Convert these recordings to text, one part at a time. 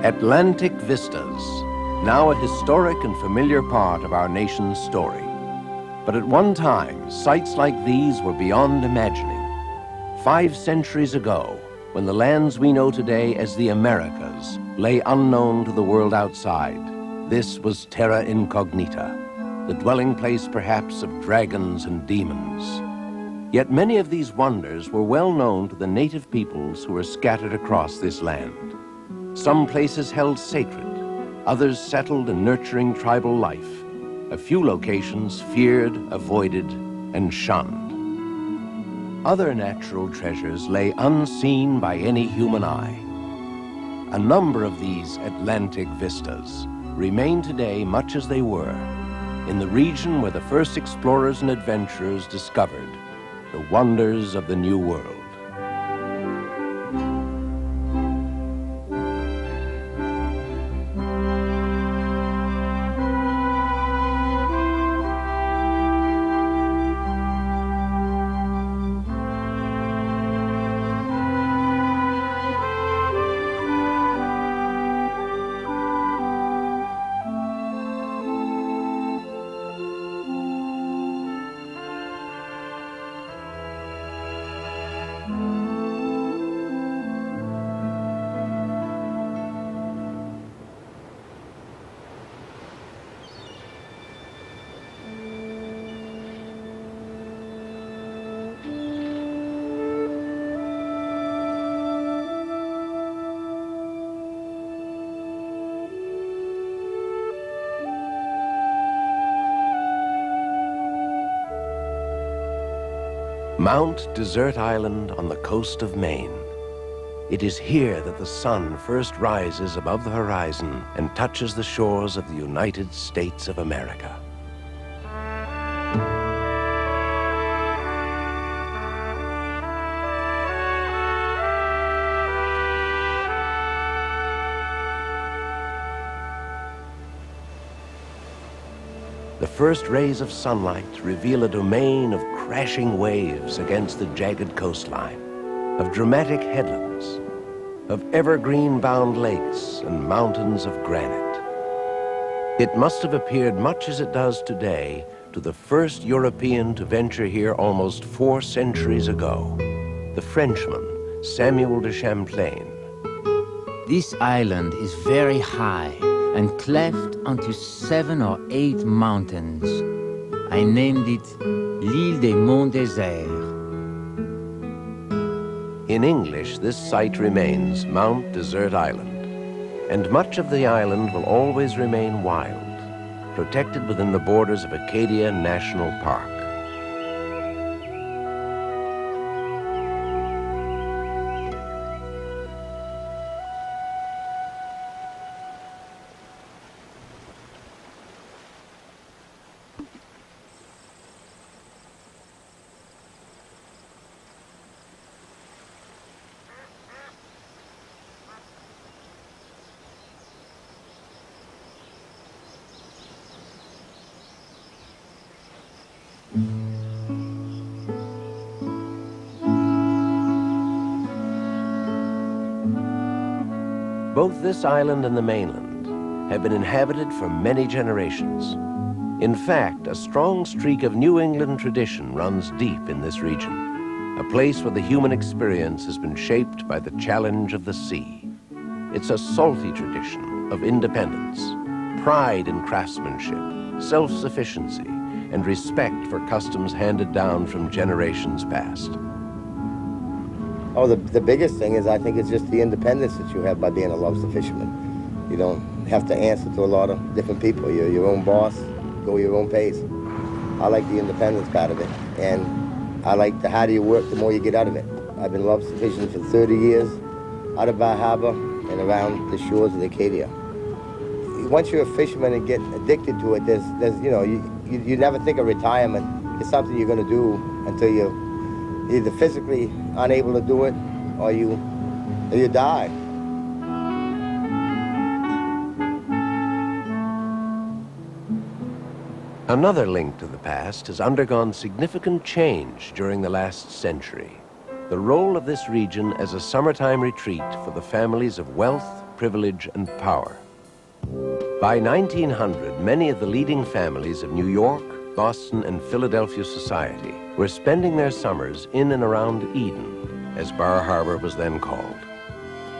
Atlantic Vistas, now a historic and familiar part of our nation's story. But at one time, sights like these were beyond imagining. 5 centuries ago, when the lands we know today as the Americas lay unknown to the world outside, this was terra incognita, the dwelling place perhaps of dragons and demons. Yet many of these wonders were well known to the native peoples who were scattered across this land. Some places held sacred, others settled in nurturing tribal life. A few locations feared, avoided, and shunned. Other natural treasures lay unseen by any human eye. A number of these Atlantic vistas remain today much as they were, in the region where the first explorers and adventurers discovered the wonders of the New World. Mount Desert Island on the coast of Maine. It is here that the sun first rises above the horizon and touches the shores of the United States of America. The first rays of sunlight reveal a domain of crashing waves against the jagged coastline, of dramatic headlands, of evergreen-bound lakes and mountains of granite. It must have appeared much as it does today to the first European to venture here almost 4 centuries ago, the Frenchman, Samuel de Champlain. This island is very high and cleft onto 7 or 8 mountains. I named it l'Île des Monts Déserts. In English, this site remains Mount Desert Island, and much of the island will always remain wild, protected within the borders of Acadia National Park. Both this island and the mainland have been inhabited for many generations. In fact, a strong streak of New England tradition runs deep in this region, a place where the human experience has been shaped by the challenge of the sea. It's a salty tradition of independence, pride in craftsmanship, self-sufficiency, and respect for customs handed down from generations past. Oh, the biggest thing is I think it's just the independence that you have by being a lobster fisherman. You don't have to answer to a lot of different people. You're your own boss, go your own pace. I like the independence part of it, and I like the harder you work, the more you get out of it. I've been lobster fishing for 30 years, out of Bar Harbor and around the shores of Acadia. Once you're a fisherman and get addicted to it, there's you know, you never think of retirement. It's something you're going to do until you're either physically unable to do it or you die. Another link to the past has undergone significant change during the last century. The role of this region as a summertime retreat for the families of wealth, privilege, and power. By 1900, many of the leading families of New York, Boston, and Philadelphia society were spending their summers in and around Eden, as Bar Harbor was then called.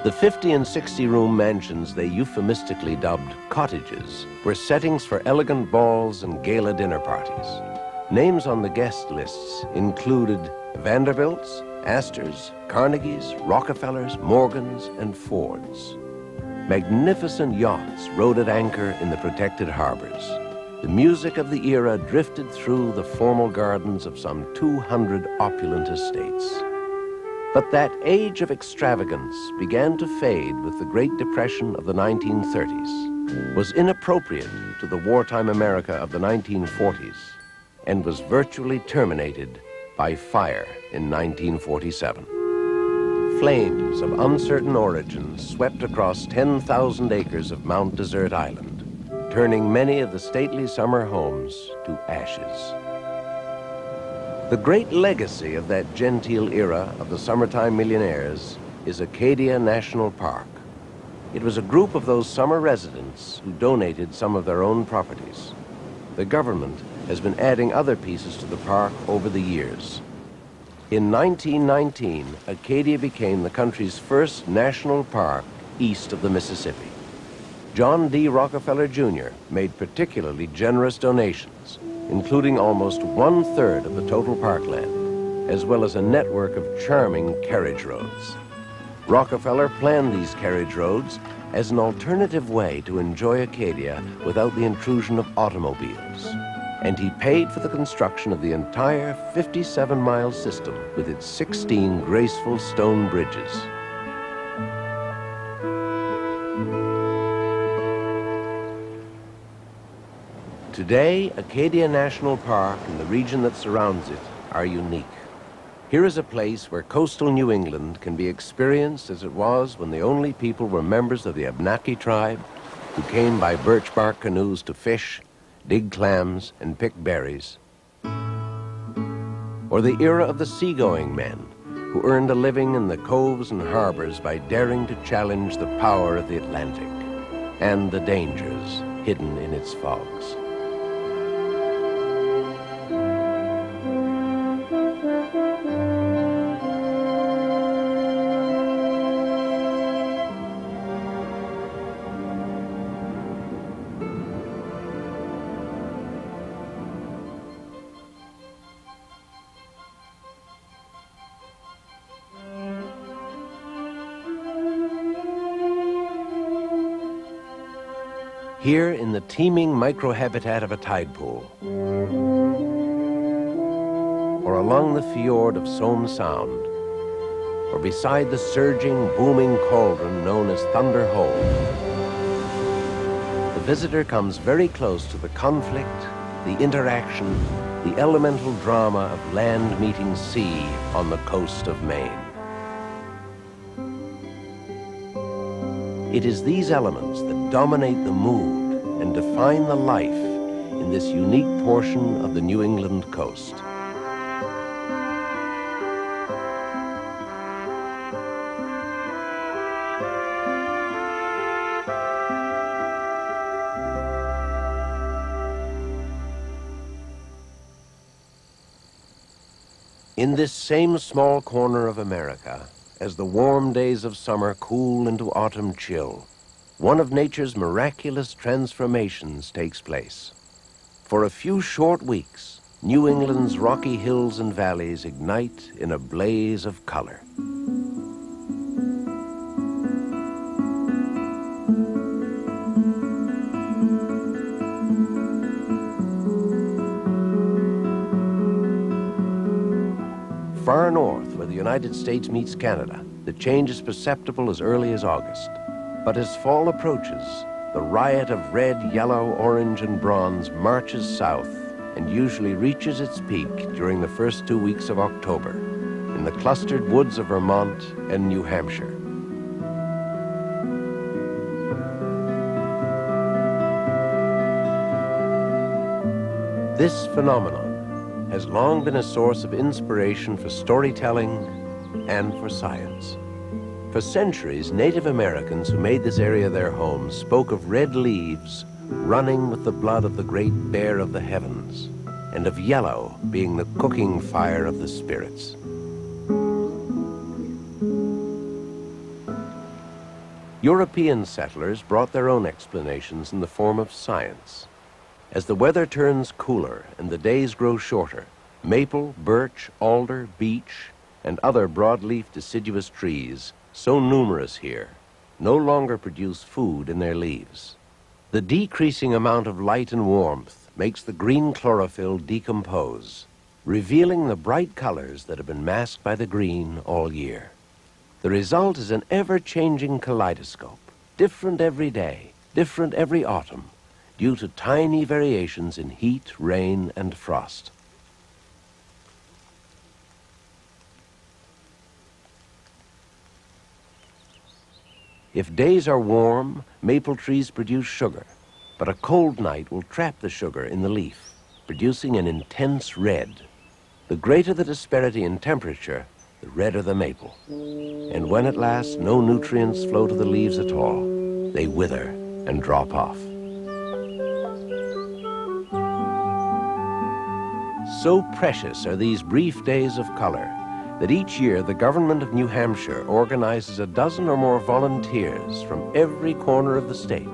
The 50 and 60-room mansions they euphemistically dubbed cottages were settings for elegant balls and gala dinner parties. Names on the guest lists included Vanderbilts, Astors, Carnegies, Rockefellers, Morgans, and Fords. Magnificent yachts rode at anchor in the protected harbors. The music of the era drifted through the formal gardens of some 200 opulent estates. But that age of extravagance began to fade with the Great Depression of the 1930s, was inappropriate to the wartime America of the 1940s, and was virtually terminated by fire in 1947. Flames of uncertain origin swept across 10,000 acres of Mount Desert Island, turning many of the stately summer homes to ashes. The great legacy of that genteel era of the summertime millionaires is Acadia National Park. It was a group of those summer residents who donated some of their own properties. The government has been adding other pieces to the park over the years. In 1919, Acadia became the country's first national park east of the Mississippi. John D. Rockefeller Jr. made particularly generous donations, including almost 1/3 of the total parkland, as well as a network of charming carriage roads. Rockefeller planned these carriage roads as an alternative way to enjoy Acadia without the intrusion of automobiles. And he paid for the construction of the entire 57-mile system with its 16 graceful stone bridges. Today, Acadia National Park and the region that surrounds it are unique. Here is a place where coastal New England can be experienced as it was when the only people were members of the Abnaki tribe who came by birch bark canoes to fish, dig clams, and pick berries. Or the era of the seagoing men who earned a living in the coves and harbors by daring to challenge the power of the Atlantic and the dangers hidden in its fogs. Here in the teeming microhabitat of a tide pool, or along the fjord of Somme Sound, or beside the surging, booming cauldron known as Thunder Hole, the visitor comes very close to the conflict, the interaction, the elemental drama of land meeting sea on the coast of Maine. It is these elements that dominate the mood and define the life in this unique portion of the New England coast. In this same small corner of America, as the warm days of summer cool into autumn chill, one of nature's miraculous transformations takes place. For a few short weeks, New England's rocky hills and valleys ignite in a blaze of color. Far north, where the United States meets Canada, the change is perceptible as early as August. But as fall approaches, the riot of red, yellow, orange, and bronze marches south and usually reaches its peak during the first 2 weeks of October in the clustered woods of Vermont and New Hampshire. This phenomenon has long been a source of inspiration for storytelling and for science. For centuries, Native Americans who made this area their home spoke of red leaves running with the blood of the great bear of the heavens, and of yellow being the cooking fire of the spirits. European settlers brought their own explanations in the form of science. As the weather turns cooler and the days grow shorter, maple, birch, alder, beech, and other broadleaf deciduous trees, so numerous here, no longer produce food in their leaves. The decreasing amount of light and warmth makes the green chlorophyll decompose, revealing the bright colors that have been masked by the green all year. The result is an ever-changing kaleidoscope, different every day, different every autumn, due to tiny variations in heat, rain, and frost. If days are warm, maple trees produce sugar, but a cold night will trap the sugar in the leaf, producing an intense red. The greater the disparity in temperature, the redder the maple. And when at last no nutrients flow to the leaves at all, they wither and drop off. So precious are these brief days of color that each year the government of New Hampshire organizes a dozen or more volunteers from every corner of the state.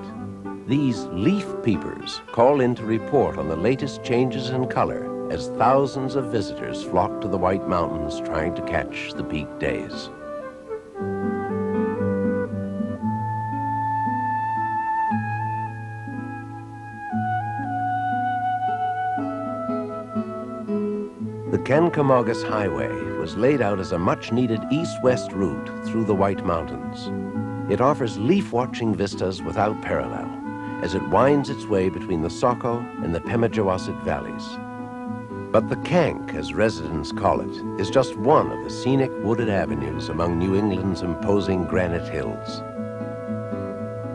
These leaf peepers call in to report on the latest changes in color as thousands of visitors flock to the White Mountains trying to catch the peak days. The Kankamogus Highway was laid out as a much-needed east-west route through the White Mountains. It offers leaf-watching vistas without parallel as it winds its way between the Saco and the Pemigewasset valleys. But the Kank, as residents call it, is just one of the scenic wooded avenues among New England's imposing granite hills.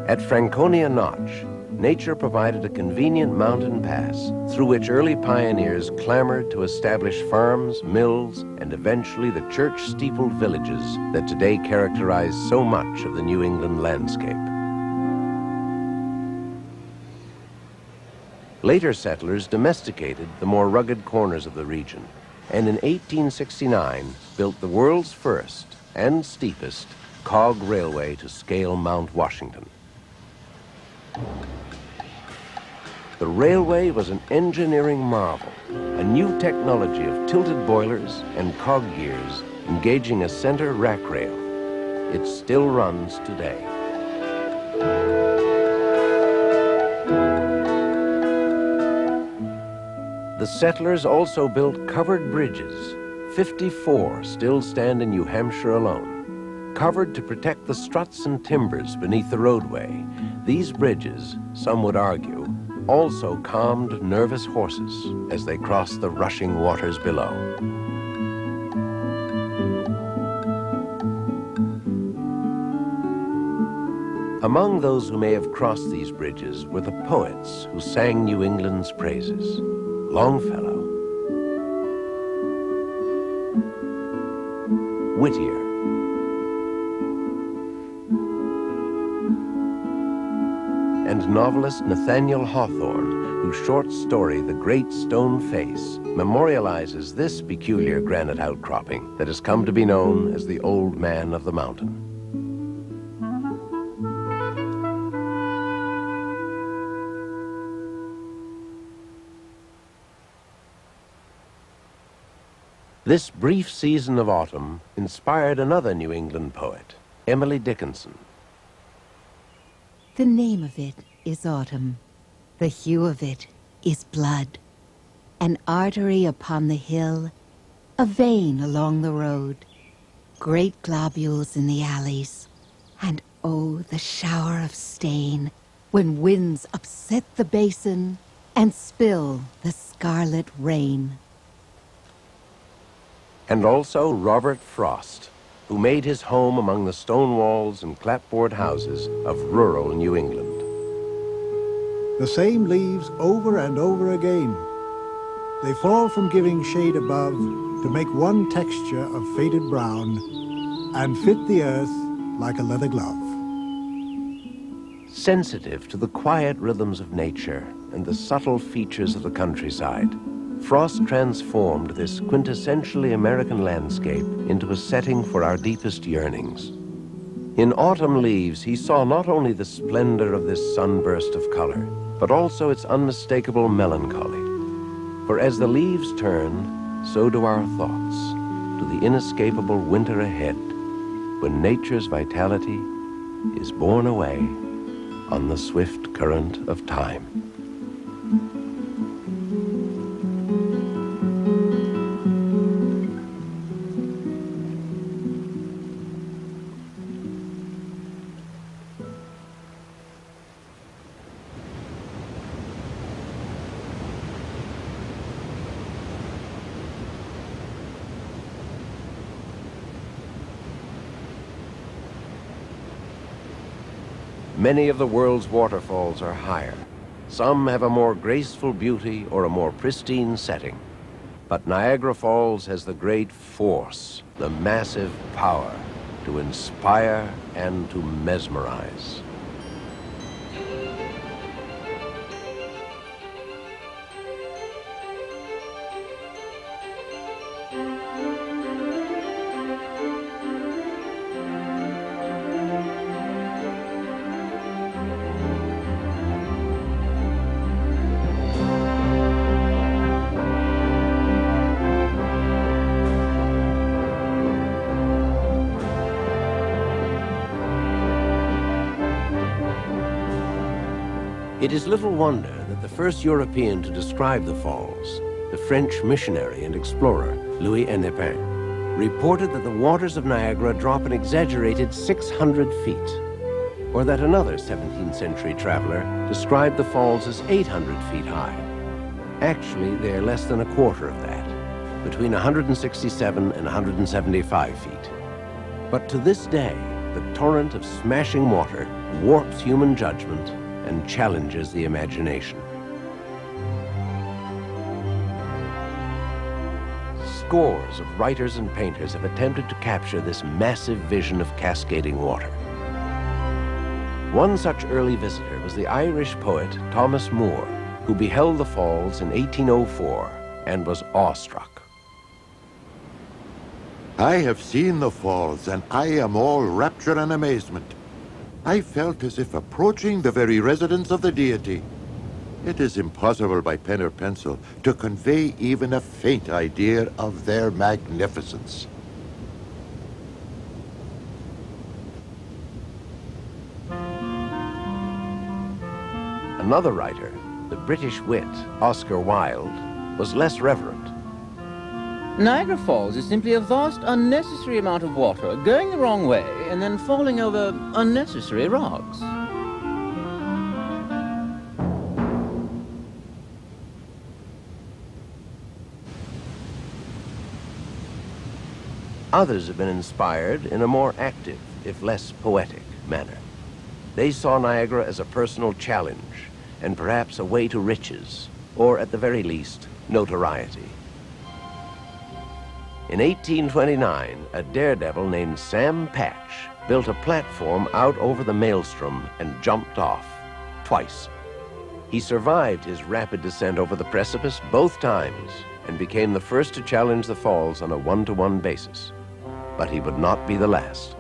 At Franconia Notch, nature provided a convenient mountain pass through which early pioneers clamored to establish farms, mills, and eventually the church-steepled villages that today characterize so much of the New England landscape. Later settlers domesticated the more rugged corners of the region, and in 1869 built the world's first and steepest cog railway to scale Mount Washington. The railway was an engineering marvel, a new technology of tilted boilers and cog gears engaging a center rack rail. It still runs today. The settlers also built covered bridges. 54 still stand in New Hampshire alone. Covered to protect the struts and timbers beneath the roadway, these bridges, some would argue, also calmed nervous horses as they crossed the rushing waters below. Among those who may have crossed these bridges were the poets who sang New England's praises. Longfellow, Whittier, and novelist Nathaniel Hawthorne, whose short story, The Great Stone Face, memorializes this peculiar granite outcropping that has come to be known as the Old Man of the Mountain. This brief season of autumn inspired another New England poet, Emily Dickinson. The name of it is autumn. The hue of it is blood. An artery upon the hill, a vein along the road, great globules in the alleys, and oh, the shower of stain when winds upset the basin and spill the scarlet rain. And also Robert Frost, who made his home among the stone walls and clapboard houses of rural New England. The same leaves over and over again. They fall from giving shade above to make one texture of faded brown and fit the earth like a leather glove. Sensitive to the quiet rhythms of nature and the subtle features of the countryside, Frost transformed this quintessentially American landscape into a setting for our deepest yearnings. In Autumn Leaves, he saw not only the splendor of this sunburst of color, but also its unmistakable melancholy. For as the leaves turn, so do our thoughts to the inescapable winter ahead, when nature's vitality is borne away on the swift current of time. Many of the world's waterfalls are higher. Some have a more graceful beauty or a more pristine setting. But Niagara Falls has the great force, the massive power to inspire and to mesmerize. It is little wonder that the first European to describe the falls, the French missionary and explorer Louis Hennepin, reported that the waters of Niagara drop an exaggerated 600 feet, or that another 17th century traveler described the falls as 800 feet high. Actually, they are less than a quarter of that, between 167 and 175 feet. But to this day, the torrent of smashing water warps human judgment and challenges the imagination. Scores of writers and painters have attempted to capture this massive vision of cascading water. One such early visitor was the Irish poet Thomas Moore, who beheld the falls in 1804 and was awestruck. I have seen the falls, and I am all rapture and amazement. I felt as if approaching the very residence of the deity. It is impossible by pen or pencil to convey even a faint idea of their magnificence. Another writer, the British wit Oscar Wilde, was less reverent. Niagara Falls is simply a vast, unnecessary amount of water going the wrong way and then falling over unnecessary rocks. Others have been inspired in a more active, if less poetic, manner. They saw Niagara as a personal challenge and perhaps a way to riches, or at the very least, notoriety. In 1829, a daredevil named Sam Patch built a platform out over the maelstrom and jumped off, twice. He survived his rapid descent over the precipice both times and became the first to challenge the falls on a one-to-one basis. But he would not be the last.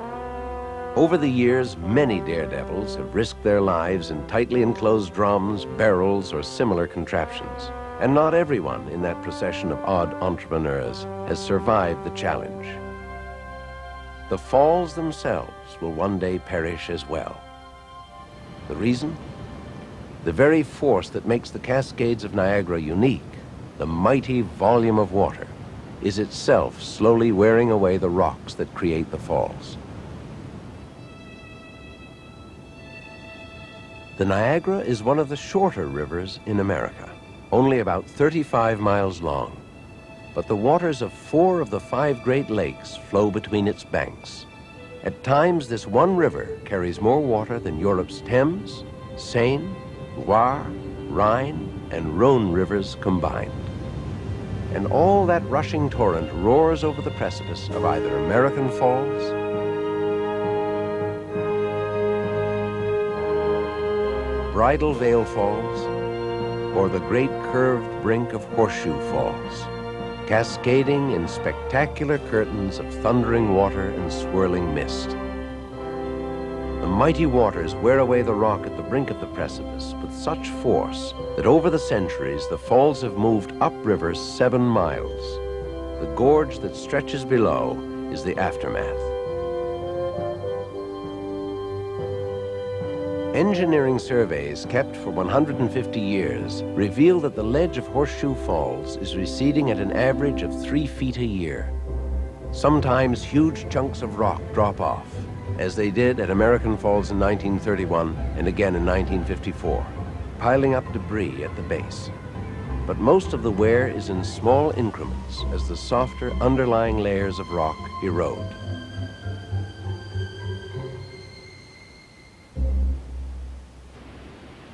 Over the years, many daredevils have risked their lives in tightly enclosed drums, barrels, or similar contraptions. And not everyone in that procession of odd entrepreneurs has survived the challenge. The falls themselves will one day perish as well. The reason? The very force that makes the Cascades of Niagara unique, the mighty volume of water, is itself slowly wearing away the rocks that create the falls. The Niagara is one of the shorter rivers in America, only about 35 miles long. But the waters of 4 of the 5 Great Lakes flow between its banks. At times, this one river carries more water than Europe's Thames, Seine, Loire, Rhine, and Rhone rivers combined. And all that rushing torrent roars over the precipice of either American Falls Bridal Veil Falls, or the great curved brink of Horseshoe Falls, cascading in spectacular curtains of thundering water and swirling mist. The mighty waters wear away the rock at the brink of the precipice with such force that over the centuries the falls have moved upriver 7 miles. The gorge that stretches below is the aftermath. Engineering surveys kept for 150 years reveal that the ledge of Horseshoe Falls is receding at an average of 3 feet a year. Sometimes huge chunks of rock drop off, as they did at American Falls in 1931 and again in 1954, piling up debris at the base. But most of the wear is in small increments as the softer underlying layers of rock erode.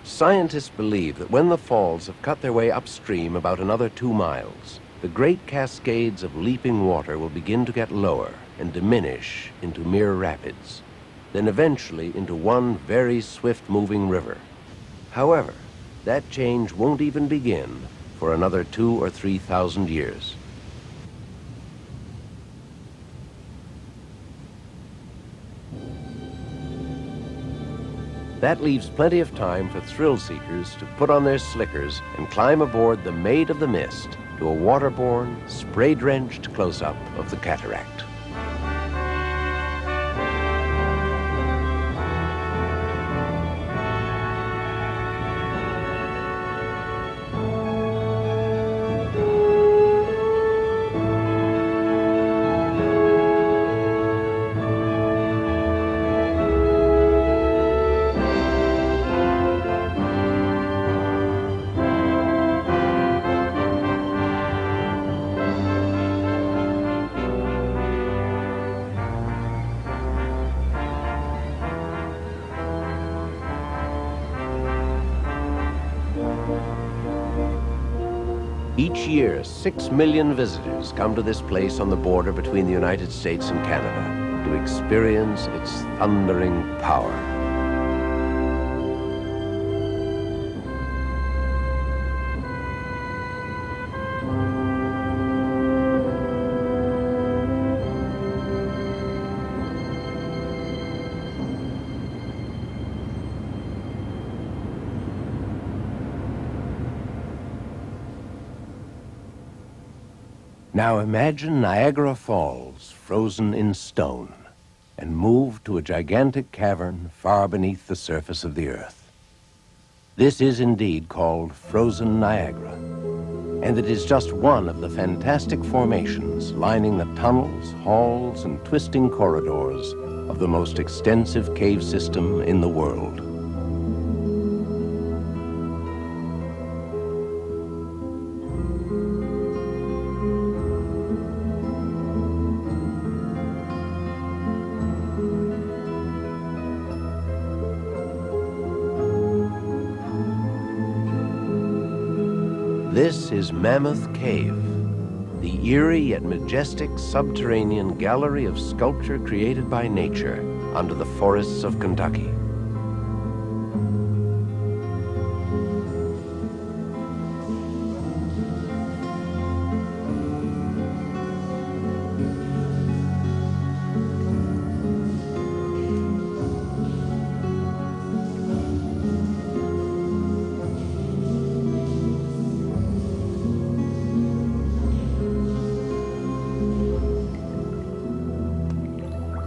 Scientists believe that when the falls have cut their way upstream about another 2 miles, the great cascades of leaping water will begin to get lower and diminish into mere rapids, then eventually into one very swift-moving river. However, that change won't even begin for another 2,000 or 3,000 years. That leaves plenty of time for thrill seekers to put on their slickers and climb aboard the Maid of the Mist to a waterborne, spray-drenched close-up of the cataract. Each year, 6 million visitors come to this place on the border between the United States and Canada to experience its thundering power. Now imagine Niagara Falls frozen in stone and moved to a gigantic cavern far beneath the surface of the earth. This is indeed called frozen Niagara, and it is just one of the fantastic formations lining the tunnels, halls, and twisting corridors of the most extensive cave system in the world. This is Mammoth Cave, the eerie yet majestic subterranean gallery of sculpture created by nature under the forests of Kentucky.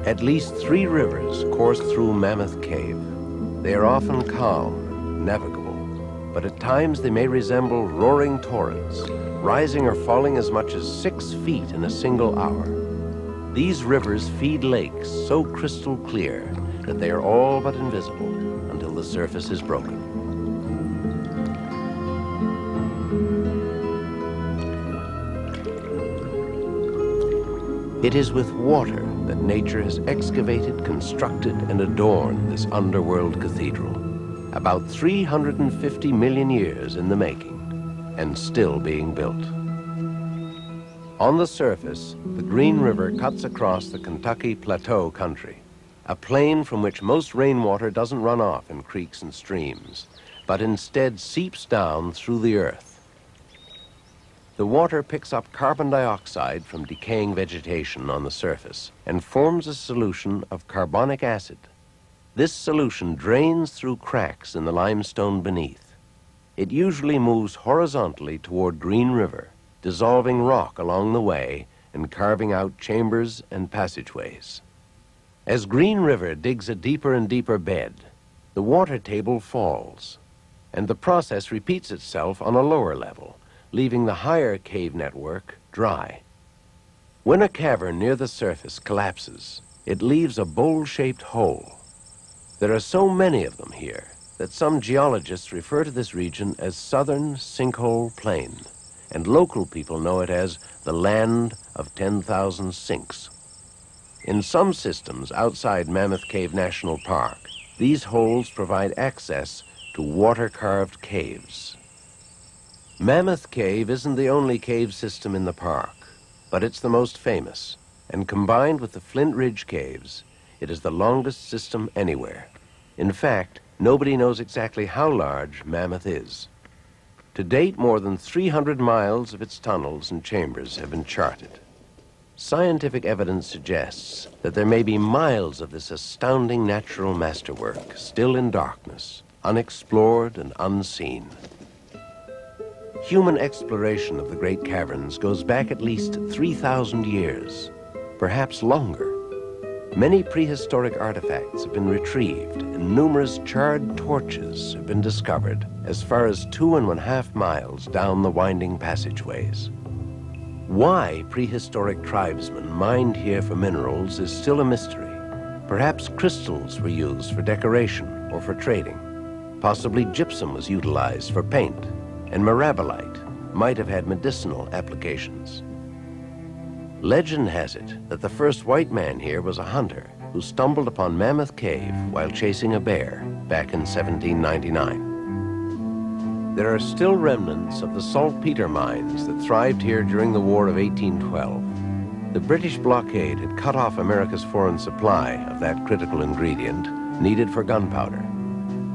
At least 3 rivers course through Mammoth Cave. They are often calm, navigable, but at times they may resemble roaring torrents, rising or falling as much as 6 feet in a single hour. These rivers feed lakes so crystal clear that they are all but invisible until the surface is broken. It is with water that nature has excavated, constructed, and adorned this underworld cathedral. About 350 million years in the making, and still being built. On the surface, the Green River cuts across the Kentucky Plateau country, a plain from which most rainwater doesn't run off in creeks and streams, but instead seeps down through the earth. The water picks up carbon dioxide from decaying vegetation on the surface and forms a solution of carbonic acid. This solution drains through cracks in the limestone beneath. It usually moves horizontally toward Green River, dissolving rock along the way and carving out chambers and passageways. As Green River digs a deeper and deeper bed, the water table falls, and the process repeats itself on a lower level, leaving the higher cave network dry. When a cavern near the surface collapses, it leaves a bowl-shaped hole. There are so many of them here that some geologists refer to this region as Southern Sinkhole Plain, and local people know it as the Land of 10,000 Sinks. In some systems outside Mammoth Cave National Park, these holes provide access to water-carved caves. Mammoth Cave isn't the only cave system in the park, but it's the most famous, and combined with the Flint Ridge Caves, it is the longest system anywhere. In fact, nobody knows exactly how large Mammoth is. To date, more than 300 miles of its tunnels and chambers have been charted. Scientific evidence suggests that there may be miles of this astounding natural masterwork still in darkness, unexplored and unseen. Human exploration of the great caverns goes back at least 3,000 years, perhaps longer. Many prehistoric artifacts have been retrieved, and numerous charred torches have been discovered as far as 2.5 miles down the winding passageways. Why prehistoric tribesmen mined here for minerals is still a mystery. Perhaps crystals were used for decoration or for trading. Possibly gypsum was utilized for paint, and mirabilite might have had medicinal applications. Legend has it that the first white man here was a hunter who stumbled upon Mammoth Cave while chasing a bear back in 1799. There are still remnants of the saltpeter mines that thrived here during the War of 1812. The British blockade had cut off America's foreign supply of that critical ingredient needed for gunpowder.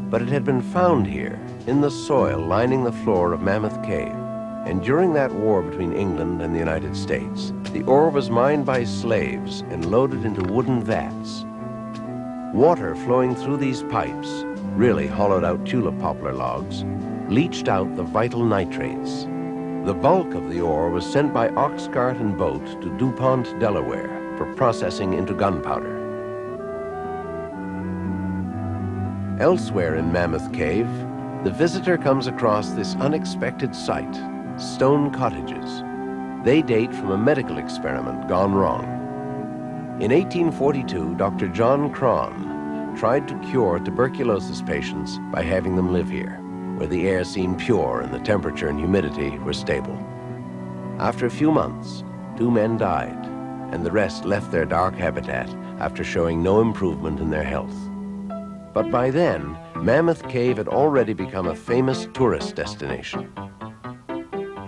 But it had been found here in the soil lining the floor of Mammoth Cave. And during that war between England and the United States, the ore was mined by slaves and loaded into wooden vats. Water flowing through these pipes, really hollowed out tulip poplar logs, leached out the vital nitrates. The bulk of the ore was sent by ox cart and boat to DuPont, Delaware, for processing into gunpowder. Elsewhere in Mammoth Cave, the visitor comes across this unexpected sight, stone cottages. They date from a medical experiment gone wrong. In 1842, Dr. John Cron tried to cure tuberculosis patients by having them live here, where the air seemed pure and the temperature and humidity were stable. After a few months, 2 men died, and the rest left their dark habitat after showing no improvement in their health. But by then, Mammoth Cave had already become a famous tourist destination.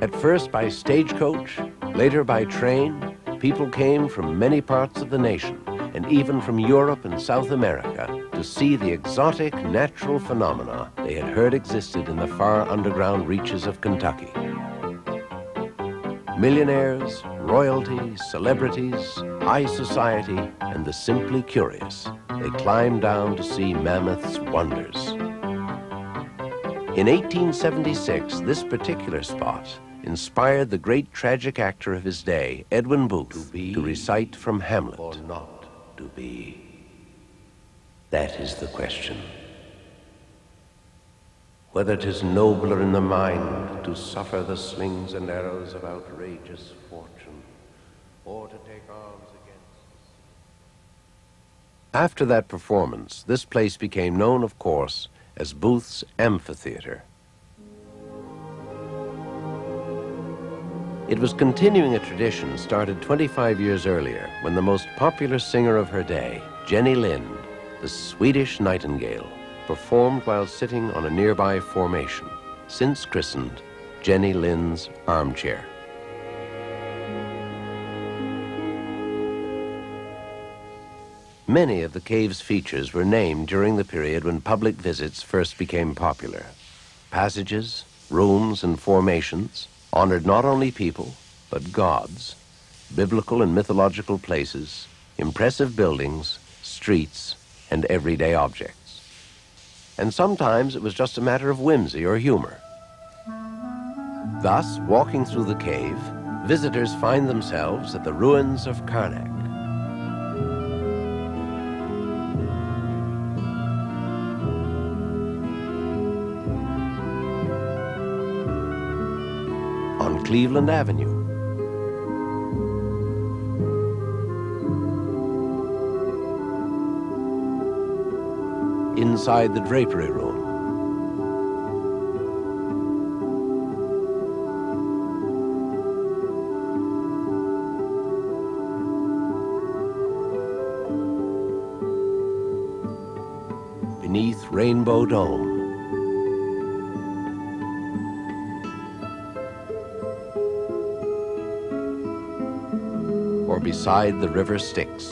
At first by stagecoach, later by train, people came from many parts of the nation, and even from Europe and South America, to see the exotic natural phenomena they had heard existed in the far underground reaches of Kentucky. Millionaires, royalty, celebrities, high society, and the simply curious, they climbed down to see Mammoth's wonders. In 1876, this particular spot inspired the great tragic actor of his day, Edwin Booth, to recite from Hamlet. Or not to be. That is the question. Whether 'tis nobler in the mind to suffer the slings and arrows of outrageous fortune, or to take arms against. After that performance, this place became known, of course, as Booth's Amphitheater. It was continuing a tradition started 25 years earlier when the most popular singer of her day, Jenny Lind, the Swedish nightingale, performed while sitting on a nearby formation, since christened Jenny Lind's Armchair. Many of the cave's features were named during the period when public visits first became popular. passages, rooms, and formations honored not only people, but gods, biblical and mythological places, impressive buildings, streets, and everyday objects. And sometimes it was just a matter of whimsy or humor. Thus, walking through the cave, visitors find themselves at the ruins of Karnak. On Cleveland Avenue. Inside the drapery room. Beneath Rainbow Dome. Or beside the river Styx.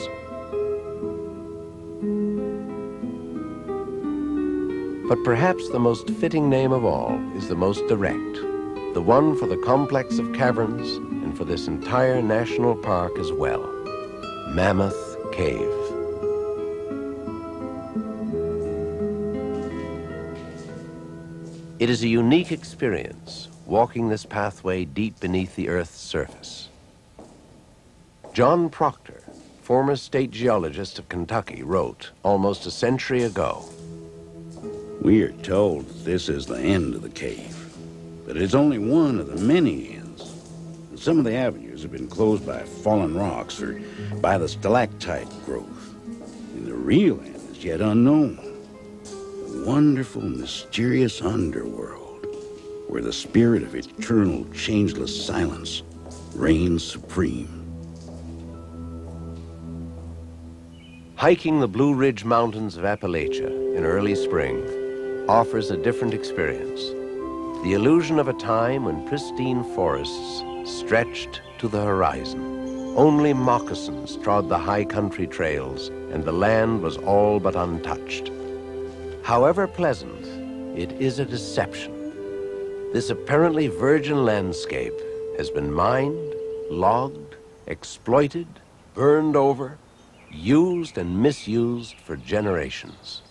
But perhaps the most fitting name of all is the most direct, the one for the complex of caverns and for this entire national park as well, Mammoth Cave. It is a unique experience, walking this pathway deep beneath the Earth's surface. John Proctor, former state geologist of Kentucky, wrote almost a century ago, "We are told that this is the end of the cave, but it's only one of the many ends. And some of the avenues have been closed by fallen rocks or by the stalactite growth. And the real end is yet unknown. A wonderful, mysterious underworld where the spirit of eternal, changeless silence reigns supreme." Hiking the Blue Ridge Mountains of Appalachia in early spring offers a different experience. The illusion of a time when pristine forests stretched to the horizon. Only moccasins trod the high country trails, and the land was all but untouched. However pleasant, it is a deception. This apparently virgin landscape has been mined, logged, exploited, burned over, used and misused for generations.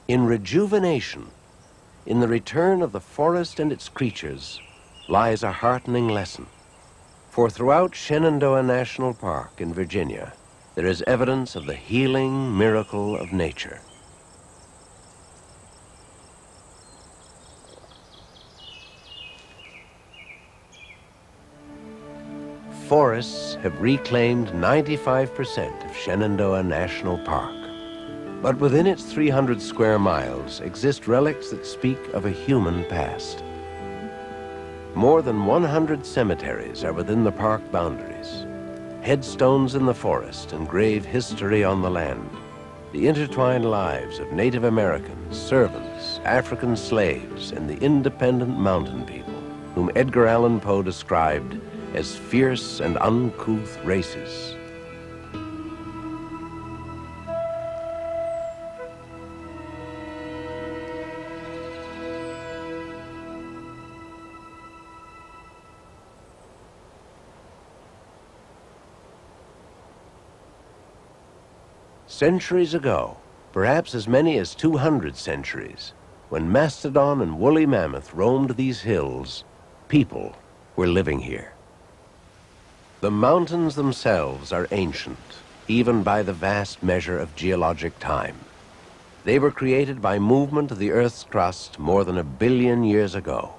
In rejuvenation, in the return of the forest and its creatures, lies a heartening lesson. For throughout Shenandoah National Park in Virginia, there is evidence of the healing miracle of nature. Forests have reclaimed 95% of Shenandoah National Park. But within its 300 square miles exist relics that speak of a human past. More than 100 cemeteries are within the park boundaries. Headstones in the forest engrave history on the land, the intertwined lives of Native Americans, servants, African slaves, and the independent mountain people, whom Edgar Allan Poe described as fierce and uncouth races. Centuries ago, perhaps as many as 200 centuries, when mastodon and woolly mammoth roamed these hills, people were living here. The mountains themselves are ancient, even by the vast measure of geologic time. They were created by movement of the Earth's crust more than 1 billion years ago,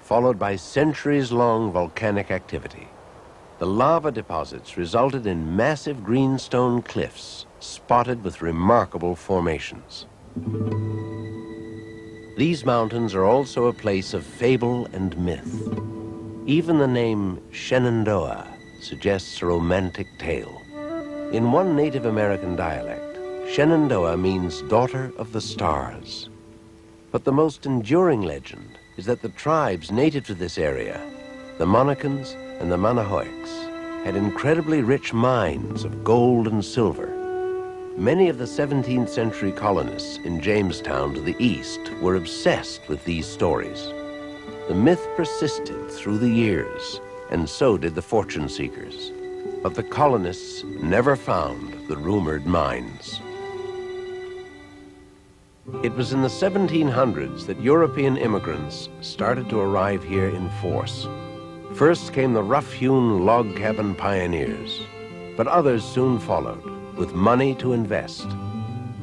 followed by centuries-long volcanic activity. The lava deposits resulted in massive greenstone cliffs spotted with remarkable formations. These mountains are also a place of fable and myth. Even the name Shenandoah suggests a romantic tale. In one Native American dialect, Shenandoah means daughter of the stars. But the most enduring legend is that the tribes native to this area, the Monacans and the Manahoics, had incredibly rich mines of gold and silver. Many of the 17th century colonists in Jamestown to the east were obsessed with these stories. The myth persisted through the years, and so did the fortune seekers. But the colonists never found the rumored mines. It was in the 1700s that European immigrants started to arrive here in force. First came the rough-hewn log cabin pioneers, but others soon followed, with money to invest.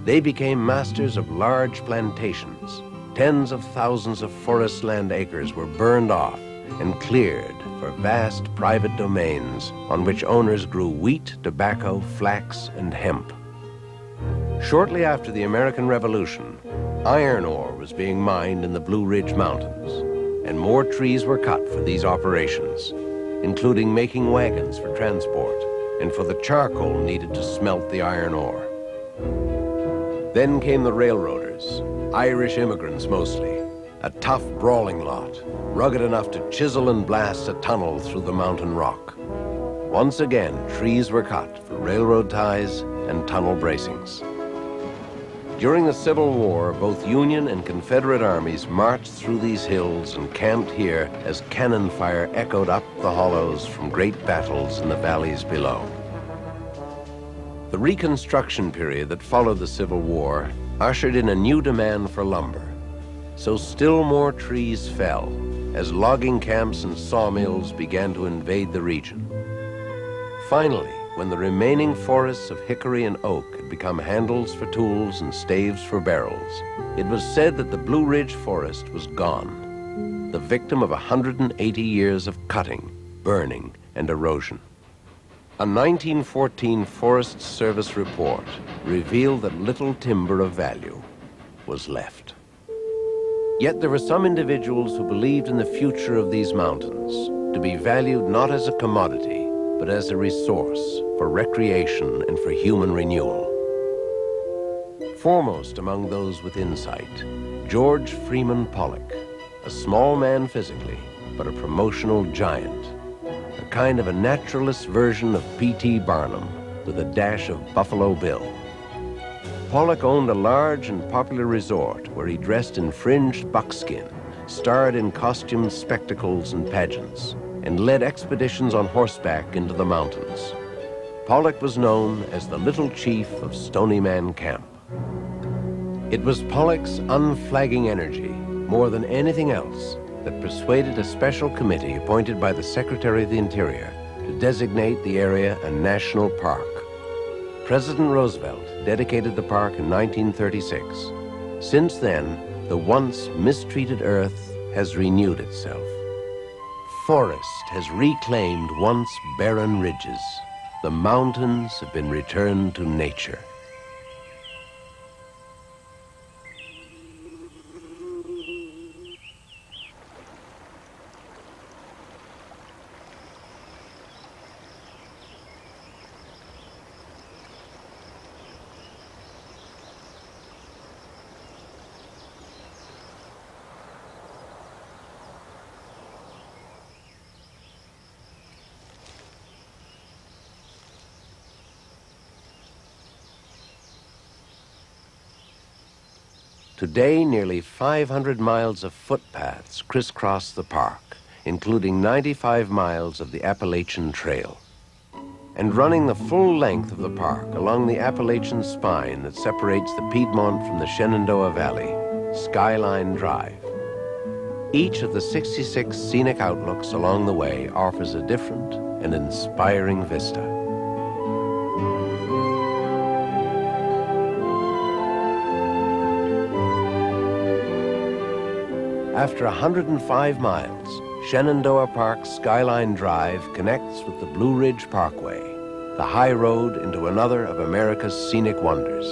They became masters of large plantations. Tens of thousands of forest land acres were burned off and cleared for vast private domains on which owners grew wheat, tobacco, flax, and hemp. Shortly after the American Revolution, iron ore was being mined in the Blue Ridge Mountains, and more trees were cut for these operations, including making wagons for transport and for the charcoal needed to smelt the iron ore. Then came the railroaders, Irish immigrants mostly, a tough brawling lot, rugged enough to chisel and blast a tunnel through the mountain rock. Once again, trees were cut for railroad ties and tunnel bracings. During the Civil War, both Union and Confederate armies marched through these hills and camped here as cannon fire echoed up the hollows from great battles in the valleys below. The Reconstruction period that followed the Civil War ushered in a new demand for lumber. So still more trees fell as logging camps and sawmills began to invade the region. Finally, when the remaining forests of hickory and oak had become handles for tools and staves for barrels, it was said that the Blue Ridge Forest was gone, the victim of 180 years of cutting, burning, and erosion. A 1914 Forest Service report revealed that little timber of value was left. Yet there were some individuals who believed in the future of these mountains, to be valued not as a commodity, but as a resource for recreation and for human renewal. Foremost among those with insight, George Freeman Pollock, a small man physically, but a promotional giant, a kind of a naturalist version of P.T. Barnum with a dash of Buffalo Bill. Pollock owned a large and popular resort where he dressed in fringed buckskin, starred in costumed spectacles and pageants, and led expeditions on horseback into the mountains. Pollock was known as the Little Chief of Stony Man Camp. It was Pollock's unflagging energy, more than anything else, that persuaded a special committee appointed by the Secretary of the Interior to designate the area a national park. President Roosevelt dedicated the park in 1936. Since then, the once mistreated earth has renewed itself. Forest has reclaimed once barren ridges. The mountains have been returned to nature. Today, nearly 500 miles of footpaths crisscross the park, including 95 miles of the Appalachian Trail. And running the full length of the park along the Appalachian spine that separates the Piedmont from the Shenandoah Valley, Skyline Drive. Each of the 66 scenic outlooks along the way offers a different and inspiring vista. After 105 miles, Shenandoah Park's Skyline Drive connects with the Blue Ridge Parkway, the high road into another of America's scenic wonders,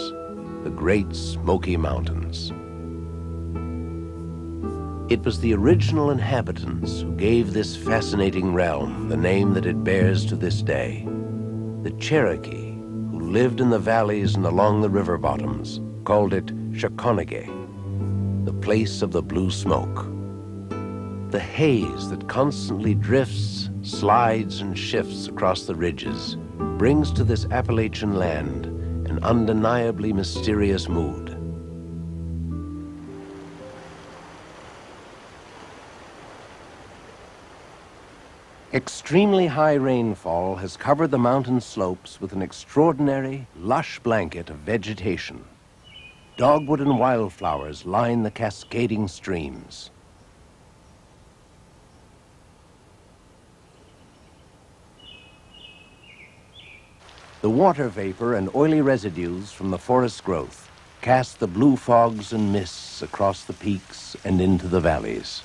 the Great Smoky Mountains. It was the original inhabitants who gave this fascinating realm the name that it bears to this day. The Cherokee, who lived in the valleys and along the river bottoms, called it Shakonegay, the place of the blue smoke. The haze that constantly drifts, slides, and shifts across the ridges brings to this Appalachian land an undeniably mysterious mood. Extremely high rainfall has covered the mountain slopes with an extraordinary, lush blanket of vegetation. Dogwood and wildflowers line the cascading streams. The water vapor and oily residues from the forest growth cast the blue fogs and mists across the peaks and into the valleys.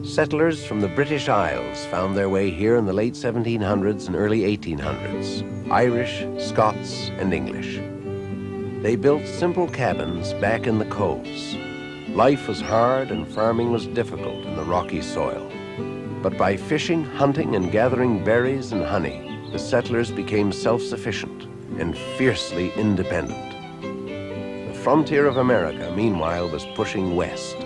Settlers from the British Isles found their way here in the late 1700s and early 1800s, Irish, Scots, and English. They built simple cabins back in the coves. Life was hard and farming was difficult in the rocky soil. But by fishing, hunting, and gathering berries and honey, the settlers became self-sufficient and fiercely independent. The frontier of America, meanwhile, was pushing west.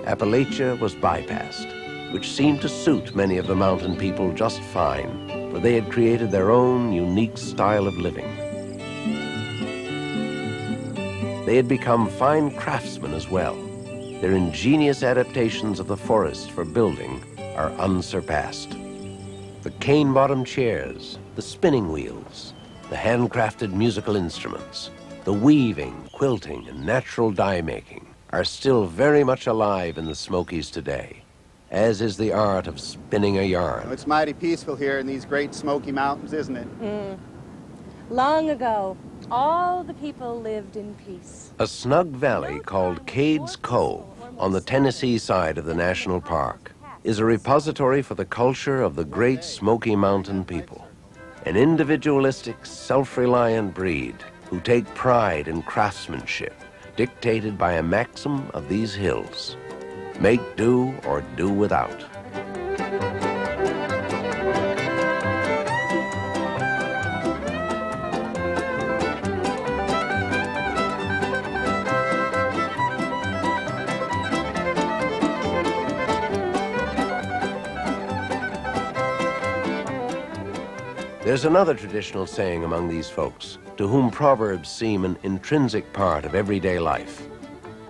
Appalachia was bypassed, which seemed to suit many of the mountain people just fine, for they had created their own unique style of living. They had become fine craftsmen as well. Their ingenious adaptations of the forest for building are unsurpassed. The cane-bottom chairs, the spinning wheels, the handcrafted musical instruments, the weaving, quilting, and natural dye-making are still very much alive in the Smokies today, as is the art of spinning a yarn. It's mighty peaceful here in these great Smoky Mountains, isn't it? Long ago, all the people lived in peace. A snug valley called Cades Cove on the Tennessee side of the national park is a repository for the culture of the great Smoky Mountain people, an individualistic, self-reliant breed who take pride in craftsmanship dictated by a maxim of these hills: make do or do without. There's another traditional saying among these folks, to whom proverbs seem an intrinsic part of everyday life.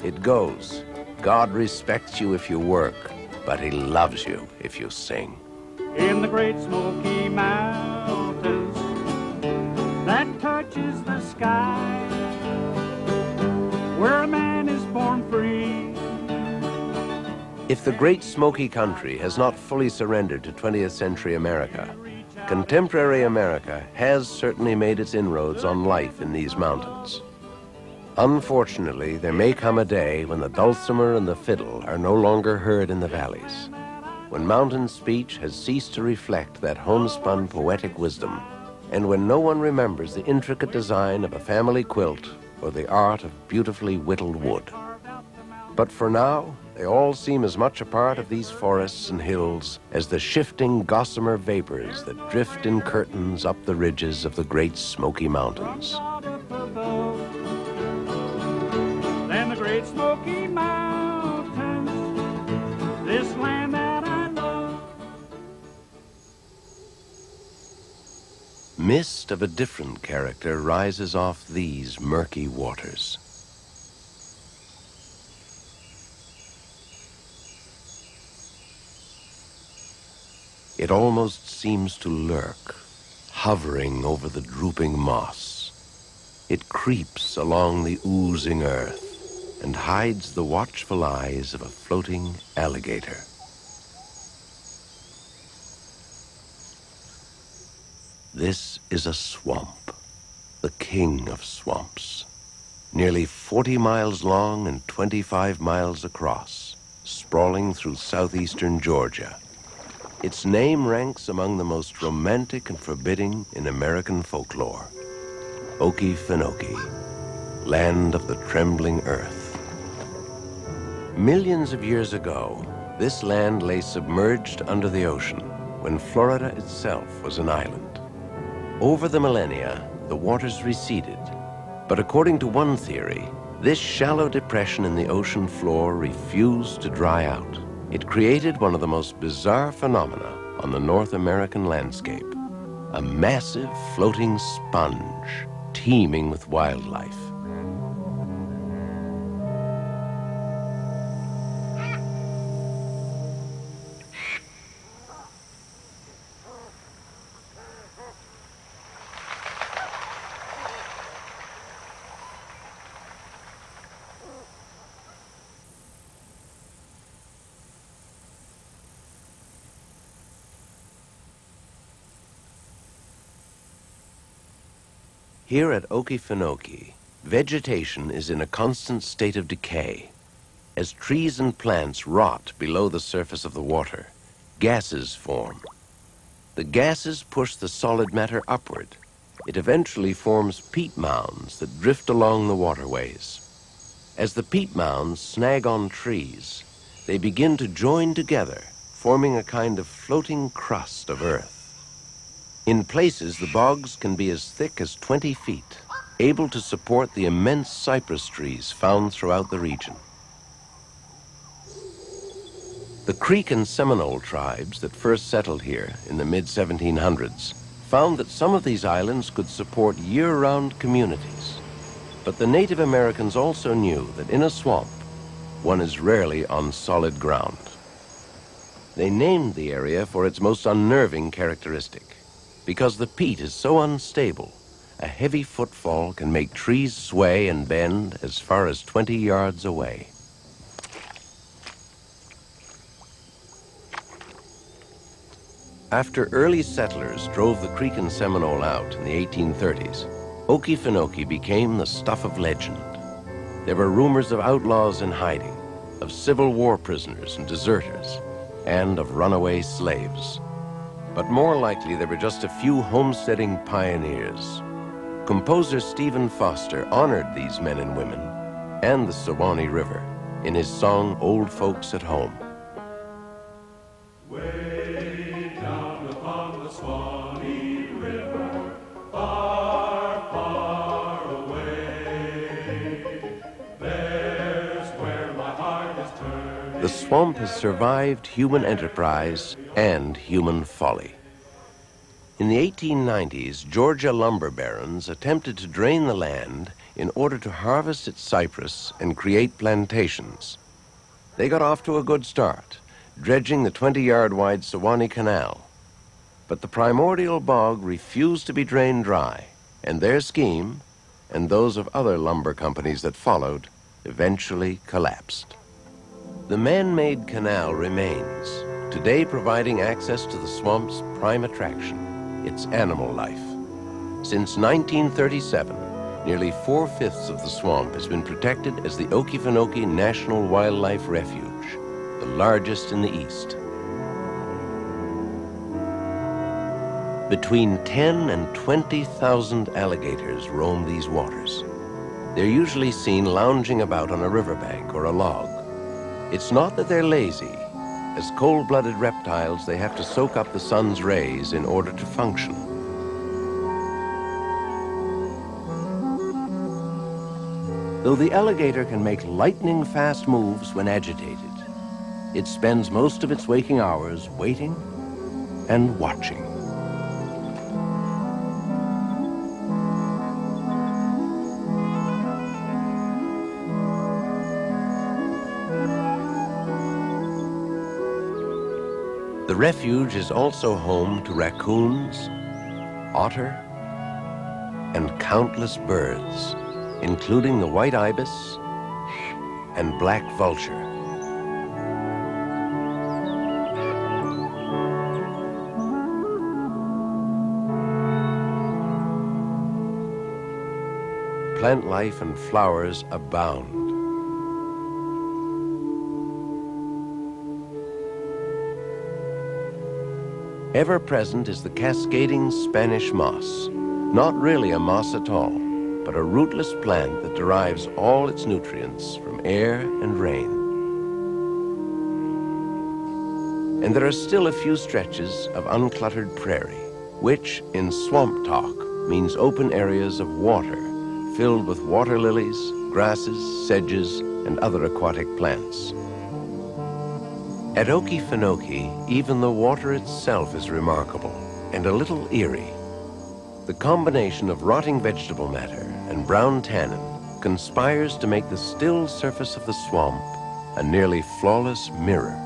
It goes, God respects you if you work, but he loves you if you sing. In the Great Smoky Mountains that touches the sky, where a man is born free. If the Great Smoky Country has not fully surrendered to 20th century America, contemporary America has certainly made its inroads on life in these mountains. Unfortunately, there may come a day when the dulcimer and the fiddle are no longer heard in the valleys, when mountain speech has ceased to reflect that homespun poetic wisdom, and when no one remembers the intricate design of a family quilt or the art of beautifully whittled wood. But for now, they all seem as much a part of these forests and hills as the shifting gossamer vapors that drift in curtains up the ridges of the Great Smoky Mountains. Then the Great Smoky Mountains, this land that I love. Mist of a different character rises off these murky waters. It almost seems to lurk, hovering over the drooping moss. It creeps along the oozing earth and hides the watchful eyes of a floating alligator. This is a swamp, the king of swamps, nearly 40 miles long and 25 miles across, sprawling through southeastern Georgia. Its name ranks among the most romantic and forbidding in American folklore. Okefenokee, land of the trembling earth. Millions of years ago, this land lay submerged under the ocean, when Florida itself was an island. Over the millennia, the waters receded. But according to one theory, this shallow depression in the ocean floor refused to dry out. It created one of the most bizarre phenomena on the North American landscape, a massive floating sponge teeming with wildlife. Here at Okefenokee, vegetation is in a constant state of decay. As trees and plants rot below the surface of the water, gases form. The gases push the solid matter upward. It eventually forms peat mounds that drift along the waterways. As the peat mounds snag on trees, they begin to join together, forming a kind of floating crust of earth. In places, the bogs can be as thick as 20 feet, able to support the immense cypress trees found throughout the region. The Creek and Seminole tribes that first settled here in the mid-1700s found that some of these islands could support year-round communities. But the Native Americans also knew that in a swamp, one is rarely on solid ground. They named the area for its most unnerving characteristic. Because the peat is so unstable, a heavy footfall can make trees sway and bend as far as 20 yards away. After early settlers drove the Creek and Seminole out in the 1830s, Okefenokee became the stuff of legend. There were rumors of outlaws in hiding, of Civil War prisoners and deserters, and of runaway slaves. But more likely, there were just a few homesteading pioneers. Composer Stephen Foster honored these men and women and the Suwannee River in his song, Old Folks at Home. Way down upon the Suwannee River, far, far away, there's where my heart is turned. The swamp has survived human enterprise and human folly. In the 1890s, Georgia lumber barons attempted to drain the land in order to harvest its cypress and create plantations. They got off to a good start, dredging the 20-yard-wide Suwannee Canal. But the primordial bog refused to be drained dry, and their scheme, and those of other lumber companies that followed, eventually collapsed. The man-made canal remains, today providing access to the swamp's prime attraction, its animal life. Since 1937, nearly 4/5 of the swamp has been protected as the Okefenokee National Wildlife Refuge, the largest in the East. Between 10 and 20,000 alligators roam these waters. They're usually seen lounging about on a riverbank or a log. It's not that they're lazy. As cold-blooded reptiles, they have to soak up the sun's rays in order to function. Though the alligator can make lightning-fast moves when agitated, it spends most of its waking hours waiting and watching. The refuge is also home to raccoons, otter, and countless birds, including the white ibis and black vulture. Plant life and flowers abound. Ever present is the cascading Spanish moss, not really a moss at all, but a rootless plant that derives all its nutrients from air and rain. And there are still a few stretches of uncluttered prairie, which, in swamp talk, means open areas of water filled with water lilies, grasses, sedges, and other aquatic plants. At Okefenokee, even the water itself is remarkable and a little eerie. The combination of rotting vegetable matter and brown tannin conspires to make the still surface of the swamp a nearly flawless mirror.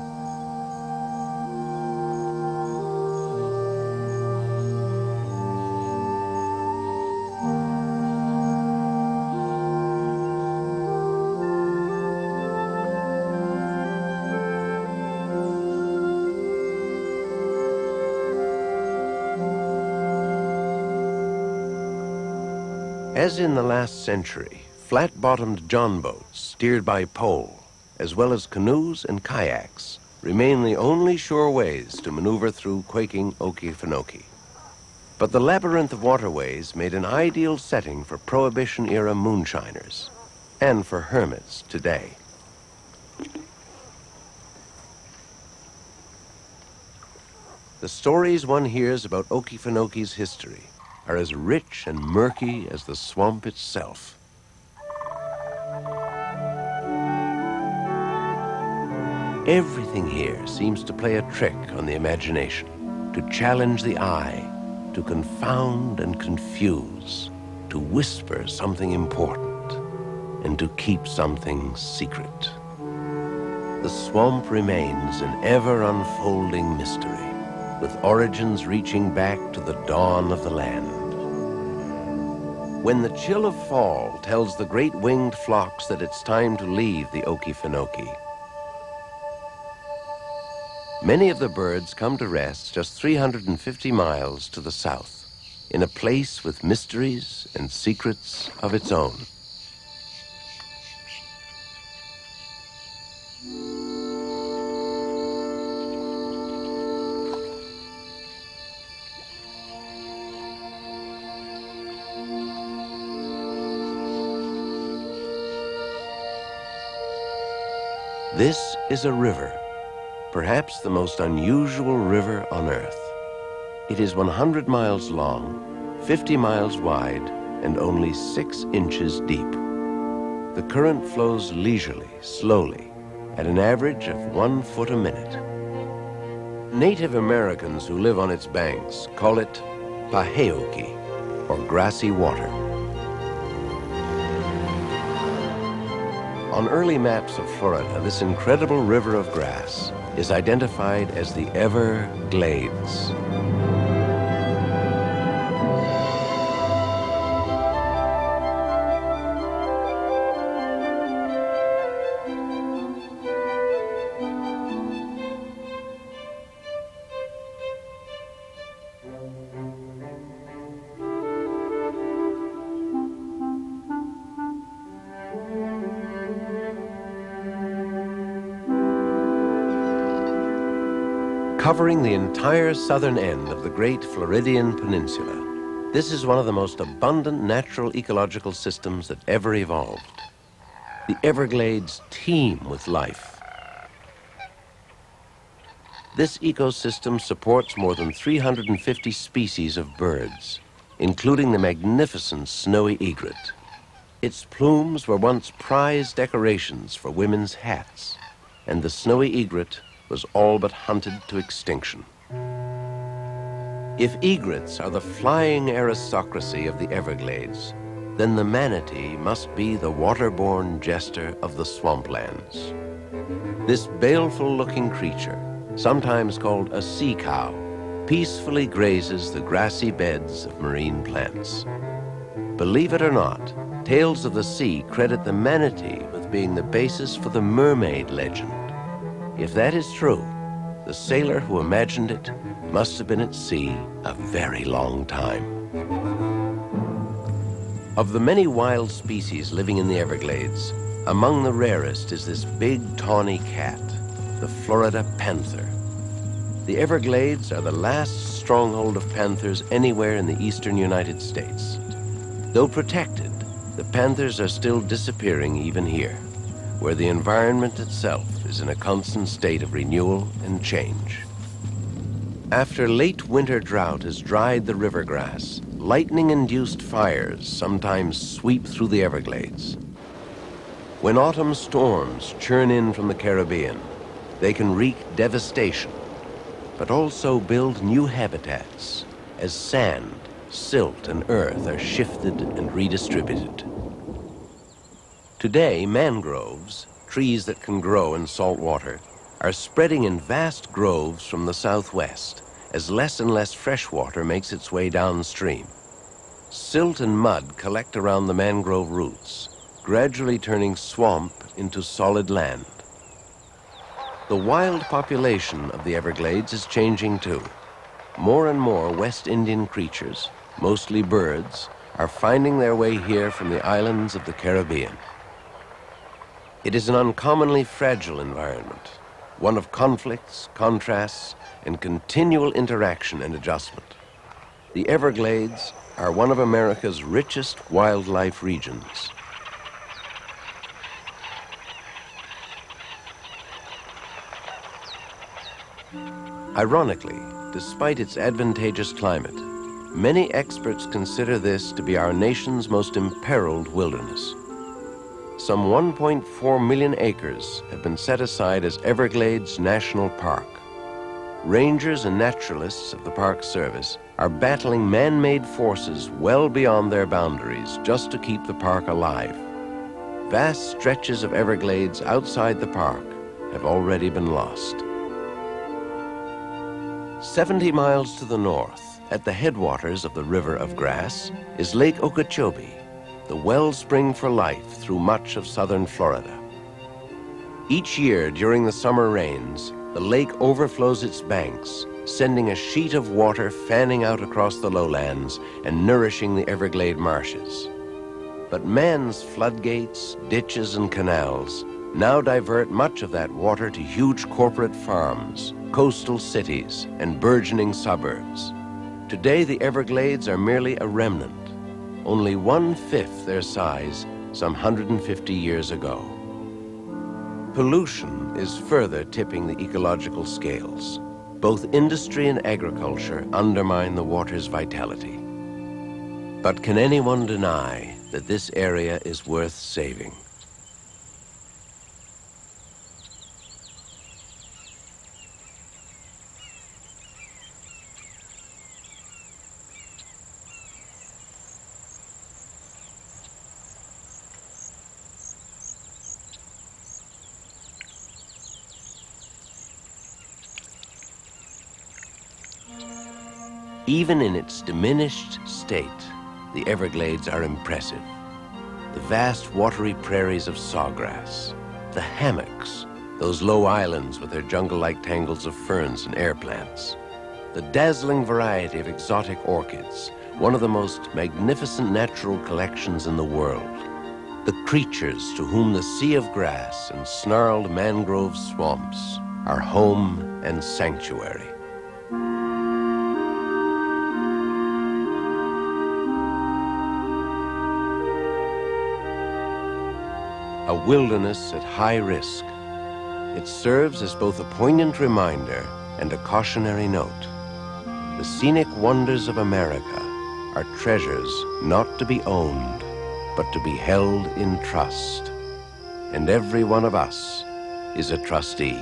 As in the last century, flat-bottomed john boats steered by pole, as well as canoes and kayaks, remain the only sure ways to maneuver through quaking Okefenokee. But the labyrinth of waterways made an ideal setting for Prohibition-era moonshiners, and for hermits today. The stories one hears about Okefenokee's history are as rich and murky as the swamp itself. Everything here seems to play a trick on the imagination, to challenge the eye, to confound and confuse, to whisper something important, and to keep something secret. The swamp remains an ever-unfolding mystery, with origins reaching back to the dawn of the land. When the chill of fall tells the great winged flocks that it's time to leave the Okefenokee, many of the birds come to rest just 350 miles to the south, in a place with mysteries and secrets of its own. This is a river, perhaps the most unusual river on Earth. It is 100 miles long, 50 miles wide, and only 6 inches deep. The current flows leisurely, slowly, at an average of 1 foot a minute. Native Americans who live on its banks call it Paheoke, or grassy water. On early maps of Florida, this incredible river of grass is identified as the Everglades. Covering the entire southern end of the great Floridian Peninsula, this is one of the most abundant natural ecological systems that ever evolved. The Everglades teem with life. This ecosystem supports more than 350 species of birds, including the magnificent snowy egret. Its plumes were once prized decorations for women's hats, and the snowy egret was all but hunted to extinction. If egrets are the flying aristocracy of the Everglades, then the manatee must be the waterborne jester of the swamplands. This baleful-looking creature, sometimes called a sea cow, peacefully grazes the grassy beds of marine plants. Believe it or not, tales of the sea credit the manatee with being the basis for the mermaid legend. If that is true, the sailor who imagined it must have been at sea a very long time. Of the many wild species living in the Everglades, among the rarest is this big tawny cat, the Florida panther. The Everglades are the last stronghold of panthers anywhere in the eastern United States. Though protected, the panthers are still disappearing even here. where the environment itself is in a constant state of renewal and change. After late winter drought has dried the river grass, lightning-induced fires sometimes sweep through the Everglades. When autumn storms churn in from the Caribbean, they can wreak devastation, but also build new habitats as sand, silt, and earth are shifted and redistributed. Today, mangroves, trees that can grow in salt water, are spreading in vast groves from the southwest as less and less fresh water makes its way downstream. Silt and mud collect around the mangrove roots, gradually turning swamp into solid land. The wild population of the Everglades is changing too. More and more West Indian creatures, mostly birds, are finding their way here from the islands of the Caribbean. It is an uncommonly fragile environment, one of conflicts, contrasts, and continual interaction and adjustment. The Everglades are one of America's richest wildlife regions. Ironically, despite its advantageous climate, many experts consider this to be our nation's most imperiled wilderness. Some 1.4 million acres have been set aside as Everglades National Park. Rangers and naturalists of the Park Service are battling man-made forces well beyond their boundaries just to keep the park alive. Vast stretches of Everglades outside the park have already been lost. 70 miles to the north, at the headwaters of the River of Grass, is Lake Okeechobee, the wellspring for life through much of southern Florida. Each year during the summer rains, the lake overflows its banks, sending a sheet of water fanning out across the lowlands and nourishing the Everglade marshes. But man's floodgates, ditches, and canals now divert much of that water to huge corporate farms, coastal cities, and burgeoning suburbs. Today, the Everglades are merely a remnant, only 1/5 their size some 150 years ago. Pollution is further tipping the ecological scales. Both industry and agriculture undermine the water's vitality. But can anyone deny that this area is worth saving? Even in its diminished state, the Everglades are impressive. The vast watery prairies of sawgrass, the hammocks, those low islands with their jungle-like tangles of ferns and air plants, the dazzling variety of exotic orchids, one of the most magnificent natural collections in the world, the creatures to whom the sea of grass and snarled mangrove swamps are home and sanctuary. A wilderness at high risk. It serves as both a poignant reminder and a cautionary note. The scenic wonders of America are treasures not to be owned, but to be held in trust. And every one of us is a trustee.